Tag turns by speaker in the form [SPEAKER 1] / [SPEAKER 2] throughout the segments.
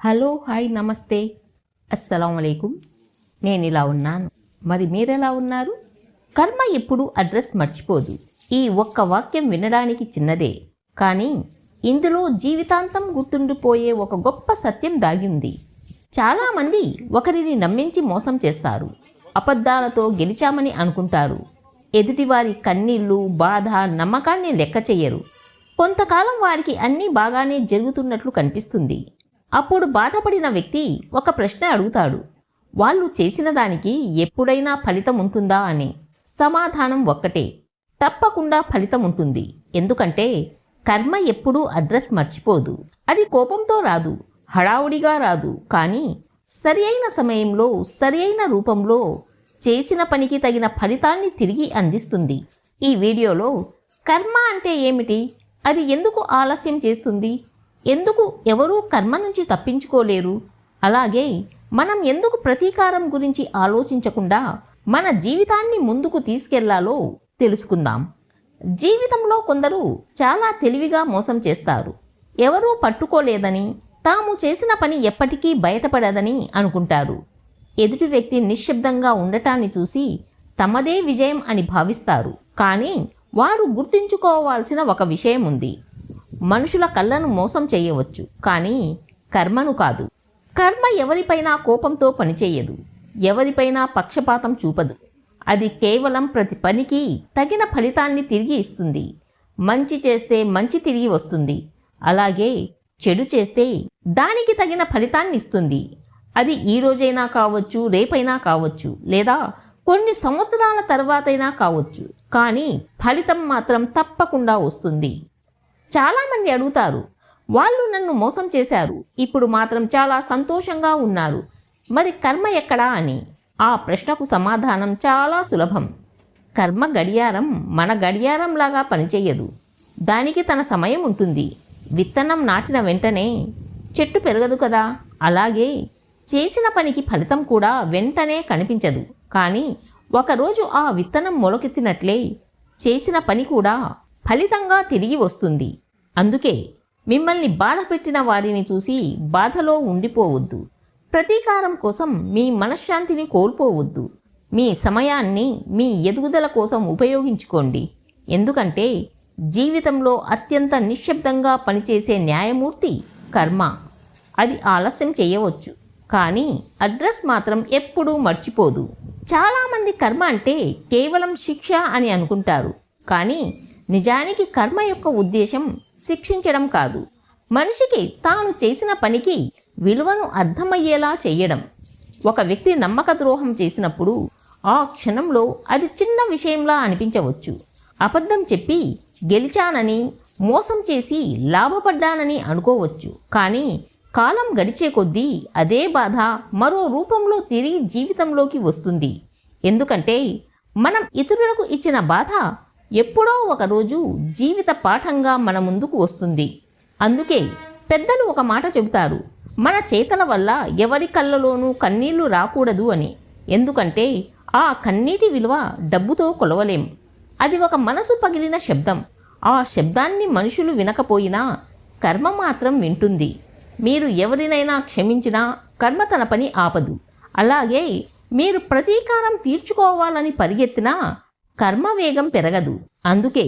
[SPEAKER 1] Hello, hi, నమస్తే, అస్సలం వలైకుం. నేను ఇలా ఉన్నాను. మరి మీరెలా ఉన్నారు? కర్మ ఎప్పుడు అడ్రస్ మర్చిపోదు. ఈ ఒక్క వాక్యం వినడానికి చిన్నదే, కానీ ఇందులో జీవితాంతం గుర్తుండిపోయే ఒక గొప్ప సత్యం దాగి ఉంది. చాలామంది ఒకరిని నమ్మించి మోసం చేస్తారు. అబద్ధాలతో గెలిచామని అనుకుంటారు. ఎదుటివారి కన్నీళ్ళు, బాధ, నమ్మకాన్ని లెక్క చెయ్యరు. కొంతకాలం వారికి అన్నీ బాగానే జరుగుతున్నట్లు కనిపిస్తుంది. అప్పుడు బాధపడిన వ్యక్తి ఒక ప్రశ్న అడుగుతాడు. వాళ్ళు చేసిన దానికి ఎప్పుడైనా ఫలితం ఉంటుందా అని. సమాధానం ఒక్కటే, తప్పకుండా ఫలితం ఉంటుంది. ఎందుకంటే కర్మ ఎప్పుడూ అడ్రస్ మర్చిపోదు. అది కోపంతో రాదు, హడావుడిగా రాదు, కానీ సరి అయిన సమయంలో, సరి అయిన రూపంలో చేసిన పనికి తగిన ఫలితాన్ని తిరిగి అందిస్తుంది. ఈ వీడియోలో కర్మ అంటే ఏమిటి, అది ఎందుకు ఆలస్యం చేస్తుంది, ఎందుకు ఎవరూ కర్మ నుంచి తప్పించుకోలేరు, అలాగే మనం ఎందుకు ప్రతీకారం గురించి ఆలోచించకుండా మన జీవితాన్ని ముందుకు తీసుకెళ్లాలో తెలుసుకుందాం. జీవితంలో కొందరు చాలా తెలివిగా మోసం చేస్తారు. ఎవరూ పట్టుకోలేదని, తాము చేసిన పని ఎప్పటికీ బయటపడదని అనుకుంటారు. ఎదుటి వ్యక్తి నిశ్శబ్దంగా ఉండటాన్ని చూసి తమదే విజయం అని భావిస్తారు. కానీ వారు గుర్తుంచుకోవాల్సిన ఒక విషయం ఉంది. మనుషుల కళ్ళను మోసం చేయవచ్చు, కానీ కర్మను కాదు. కర్మ ఎవరిపైనా కోపంతో పనిచేయదు, ఎవరిపైనా పక్షపాతం చూపదు. అది కేవలం ప్రతి పనికి తగిన ఫలితాన్ని తిరిగి ఇస్తుంది. మంచి చేస్తే మంచి తిరిగి వస్తుంది, అలాగే చెడు చేస్తే దానికి తగిన ఫలితాన్ని ఇస్తుంది. అది ఈ రోజైనా కావచ్చు, రేపైనా కావచ్చు, లేదా కొన్ని సంవత్సరాల తర్వాతైనా కావచ్చు, కానీ ఫలితం మాత్రం తప్పకుండా వస్తుంది. చాలామంది అడుగుతారు, వాళ్ళు నన్ను మోసం చేశారు, ఇప్పుడు మాత్రం చాలా సంతోషంగా ఉన్నారు, మరి కర్మ ఎక్కడా అని. ఆ ప్రశ్నకు సమాధానం చాలా సులభం. కర్మ గడియారం మన గడియారంలాగా పనిచేయదు. దానికి తన సమయం ఉంటుంది. విత్తనం నాటిన వెంటనే చెట్టు పెరగదు కదా, అలాగే చేసిన పనికి ఫలితం కూడా వెంటనే కనిపించదు. కానీ ఒకరోజు ఆ విత్తనం మొలకెత్తినట్లే చేసిన పని కూడా ఫలితంగా తిరిగి వస్తుంది. అందుకే మిమ్మల్ని బాధ పెట్టిన వారిని చూసి బాధలో ఉండిపోవద్దు. ప్రతీకారం కోసం మీ మనశ్శాంతిని కోల్పోవద్దు. మీ సమయాన్ని మీ ఎదుగుదల కోసం ఉపయోగించుకోండి. ఎందుకంటే జీవితంలో అత్యంత నిశ్శబ్దంగా పనిచేసే న్యాయమూర్తి కర్మ. అది ఆలస్యం చేయవచ్చు, కానీ అడ్రస్ మాత్రం ఎప్పుడూ మర్చిపోదు. చాలామంది కర్మ అంటే కేవలం శిక్ష అని అనుకుంటారు, కానీ నిజానికి కర్మ యొక్క ఉద్దేశం శిక్షించడం కాదు. మనిషికి తాను చేసిన పనికి విలువను అర్థమయ్యేలా చేయడం. ఒక వ్యక్తి నమ్మక ద్రోహం చేసినప్పుడు ఆ క్షణంలో అది చిన్న విషయంలా అనిపించవచ్చు. అబద్ధం చెప్పి గెలిచానని, మోసం చేసి లాభపడ్డానని అనుకోవచ్చు. కానీ కాలం గడిచే కొద్దీ అదే బాధ మరో రూపంలో తిరిగి జీవితంలోకి వస్తుంది. ఎందుకంటే మనం ఇతరులకు ఇచ్చిన బాధ ఎప్పుడో ఒకరోజు జీవిత పాఠంగా మన ముందుకు వస్తుంది. అందుకే పెద్దలు ఒక మాట చెబుతారు, మన చేతల వల్ల ఎవరి కళ్ళలోనూ కన్నీళ్లు రాకూడదు అని. ఎందుకంటే ఆ కన్నీటి విలువ డబ్బుతో కొలవలేం. అది ఒక మనసు పగిలిన శబ్దం. ఆ శబ్దాన్ని మనుషులు వినకపోయినా కర్మ మాత్రం వింటుంది. మీరు ఎవరినైనా క్షమించినా కర్మ తన పని ఆపదు. అలాగే మీరు ప్రతీకారం తీర్చుకోవాలని పరిగెత్తినా కర్మ వేగం పెరగదు. అందుకే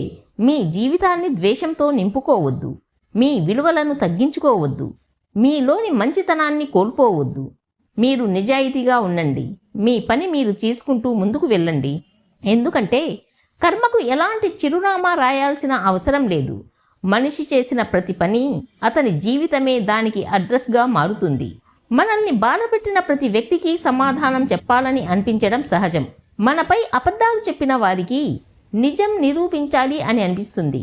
[SPEAKER 1] మీ జీవితాన్ని ద్వేషంతో నింపుకోవద్దు. మీ విలువలను తగ్గించుకోవద్దు. మీలోని మంచితనాన్ని కోల్పోవద్దు. మీరు నిజాయితీగా ఉండండి. మీ పని మీరు చేసుకుంటూ ముందుకు వెళ్ళండి. ఎందుకంటే కర్మకు ఎలాంటి చిరునామా రాయాల్సిన అవసరం లేదు. మనిషి చేసిన ప్రతి పని అతని జీవితమే దానికి అడ్రస్గా మారుతుంది. మనల్ని బాధపెట్టిన ప్రతి వ్యక్తికి సమాధానం చెప్పాలని అనిపించడం సహజం. మనపై అబద్ధాలు చెప్పిన వారికి నిజం నిరూపించాలి అని అనిపిస్తుంది.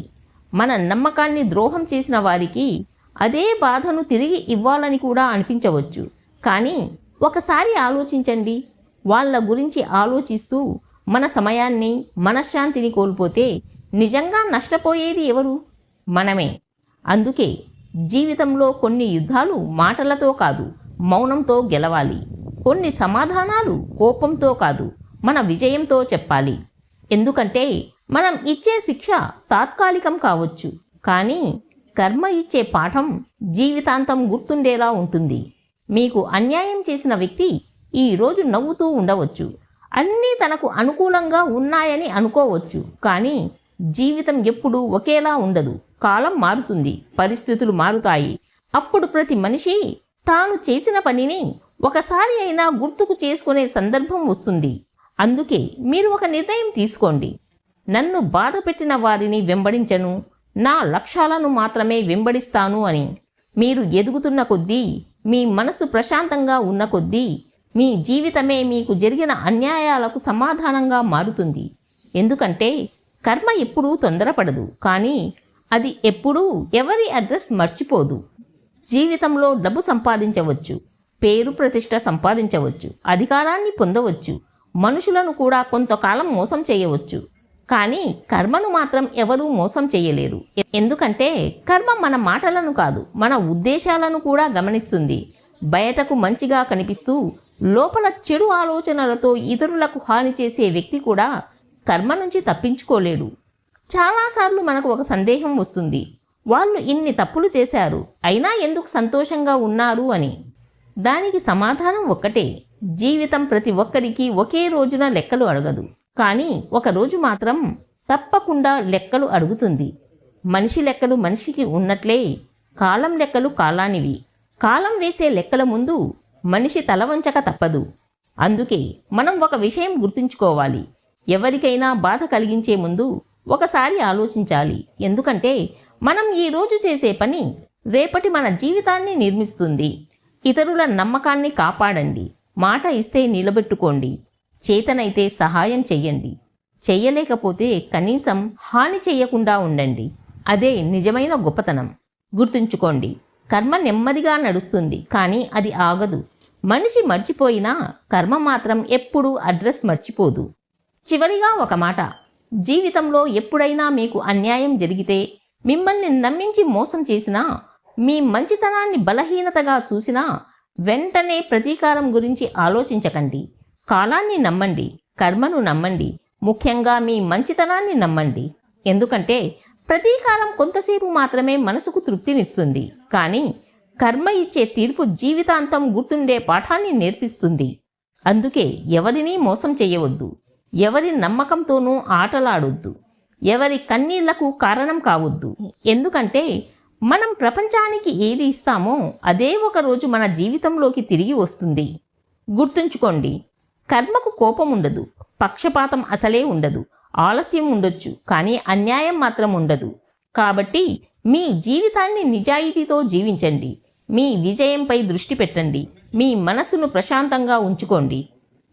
[SPEAKER 1] మన నమ్మకాన్ని ద్రోహం చేసిన వారికి అదే బాధను తిరిగి ఇవ్వాలని కూడా అనిపించవచ్చు. కానీ ఒకసారి ఆలోచించండి, వాళ్ళ గురించి ఆలోచిస్తూ మన సమయాన్ని, మనశ్శాంతిని కోల్పోతే నిజంగా నష్టపోయేది ఎవరు? మనమే. అందుకే జీవితంలో కొన్ని యుద్ధాలు మాటలతో కాదు, మౌనంతో గెలవాలి. కొన్ని సమాధానాలు కోపంతో కాదు, మన విజయంతో చెప్పాలి. ఎందుకంటే మనం ఇచ్చే శిక్ష తాత్కాలికం కావచ్చు, కానీ కర్మ ఇచ్చే పాఠం జీవితాంతం గుర్తుండేలా ఉంటుంది. మీకు అన్యాయం చేసిన వ్యక్తి ఈరోజు నవ్వుతూ ఉండవచ్చు, అన్నీ తనకు అనుకూలంగా ఉన్నాయని అనుకోవచ్చు. కానీ జీవితం ఎప్పుడూ ఒకేలా ఉండదు. కాలం మారుతుంది, పరిస్థితులు మారుతాయి. అప్పుడు ప్రతి మనిషి తాను చేసిన పనిని ఒకసారి అయినా గుర్తుకు చేసుకునే సందర్భం వస్తుంది. అందుకే మీరు ఒక నిర్ణయం తీసుకోండి. నన్ను బాధ పెట్టిన వారిని వెంబడించను, నా లక్ష్యాలను మాత్రమే వెంబడిస్తాను అని. మీరు ఎదుగుతున్న కొద్దీ, మీ మనసు ప్రశాంతంగా ఉన్న కొద్దీ మీ జీవితమే మీకు జరిగిన అన్యాయాలకు సమాధానంగా మారుతుంది. ఎందుకంటే కర్మ ఎప్పుడూ తొందరపడదు, కానీ అది ఎప్పుడూ ఎవరి అడ్రస్ మర్చిపోదు. జీవితంలో డబ్బు సంపాదించవచ్చు, పేరు ప్రతిష్ట సంపాదించవచ్చు, అధికారాన్ని పొందవచ్చు, మనుషులను కూడా కొంతకాలం మోసం చేయవచ్చు. కానీ కర్మను మాత్రం ఎవరూ మోసం చేయలేరు. ఎందుకంటే కర్మ మన మాటలను కాదు, మన ఉద్దేశాలను కూడా గమనిస్తుంది. బయటకు మంచిగా కనిపిస్తూ లోపల చెడు ఆలోచనలతో ఇతరులకు హాని చేసే వ్యక్తి కూడా కర్మ నుంచి తప్పించుకోలేడు. చాలాసార్లు మనకు ఒక సందేహం వస్తుంది, వాళ్ళు ఇన్ని తప్పులు చేశారు, అయినా ఎందుకు సంతోషంగా ఉన్నారు అని. దానికి సమాధానం ఒక్కటే, జీవితం ప్రతి ఒక్కరికి ఒకే రోజున లెక్కలు అడగదు. కానీ ఒకరోజు మాత్రం తప్పకుండా లెక్కలు అడుగుతుంది. మనిషి లెక్కలు మనిషికి ఉన్నట్లే కాలం లెక్కలు కాలానివి. కాలం వేసే లెక్కల ముందు మనిషి తలవంచక తప్పదు. అందుకే మనం ఒక విషయం గుర్తుంచుకోవాలి, ఎవరికైనా బాధ కలిగించే ముందు ఒకసారి ఆలోచించాలి. ఎందుకంటే మనం ఈరోజు చేసే పని రేపటి మన జీవితాన్ని నిర్మిస్తుంది. ఇతరుల నమ్మకాన్ని కాపాడండి, మాట ఇస్తే నిలబెట్టుకోండి, చేతనైతే సహాయం చెయ్యండి, చెయ్యలేకపోతే కనీసం హాని చెయ్యకుండా ఉండండి. అదే నిజమైన గొప్పతనం. గుర్తుంచుకోండి, కర్మ నెమ్మదిగా నడుస్తుంది, కానీ అది ఆగదు. మనిషి మర్చిపోయినా కర్మ మాత్రం ఎప్పుడూ అడ్రస్ మర్చిపోదు. చివరిగా ఒక మాట, జీవితంలో ఎప్పుడైనా మీకు అన్యాయం జరిగితే, మిమ్మల్ని నమ్మించి మోసం చేసినా, మీ మంచితనాన్ని బలహీనతగా చూసినా వెంటనే ప్రతీకారం గురించి ఆలోచించకండి. కాలాన్ని నమ్మండి, కర్మను నమ్మండి, ముఖ్యంగా మీ మంచితనాన్ని నమ్మండి. ఎందుకంటే ప్రతీకారం కొంతసేపు మాత్రమే మనసుకు తృప్తినిస్తుంది, కానీ కర్మ ఇచ్చే తీర్పు జీవితాంతం గుర్తుండే పాఠాన్ని నేర్పిస్తుంది. అందుకే ఎవరినీ మోసం చేయవద్దు, ఎవరి నమ్మకంతోనూ ఆటలాడొద్దు, ఎవరి కన్నీళ్లకు కారణం కావద్దు. ఎందుకంటే మనం ప్రపంచానికి ఏది ఇస్తామో అదే ఒకరోజు మన జీవితంలోకి తిరిగి వస్తుంది. గుర్తుంచుకోండి, కర్మకు కోపం ఉండదు, పక్షపాతం అసలే ఉండదు, ఆలస్యం ఉండొచ్చు, కానీ అన్యాయం మాత్రం ఉండదు. కాబట్టి మీ జీవితాన్ని నిజాయితీతో జీవించండి, మీ విజయంపై దృష్టి పెట్టండి, మీ మనసును ప్రశాంతంగా ఉంచుకోండి.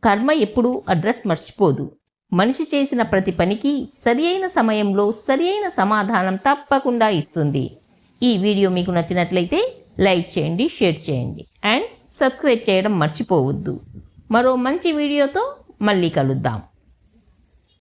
[SPEAKER 1] కర్మ ఎప్పుడూ అడ్రస్ మర్చిపోదు. మనిషి చేసిన ప్రతి పనికి సరి అయిన సమయంలో సరి అయిన సమాధానం తప్పకుండా ఇస్తుంది. ఈ వీడియో మీకు నచ్చినట్లయితే లైక్ చేయండి, షేర్ చేయండి అండ్ సబ్స్క్రైబ్ చేయడం మర్చిపోవద్దు. మరో మంచి వీడియోతో మళ్ళీ కలుద్దాం.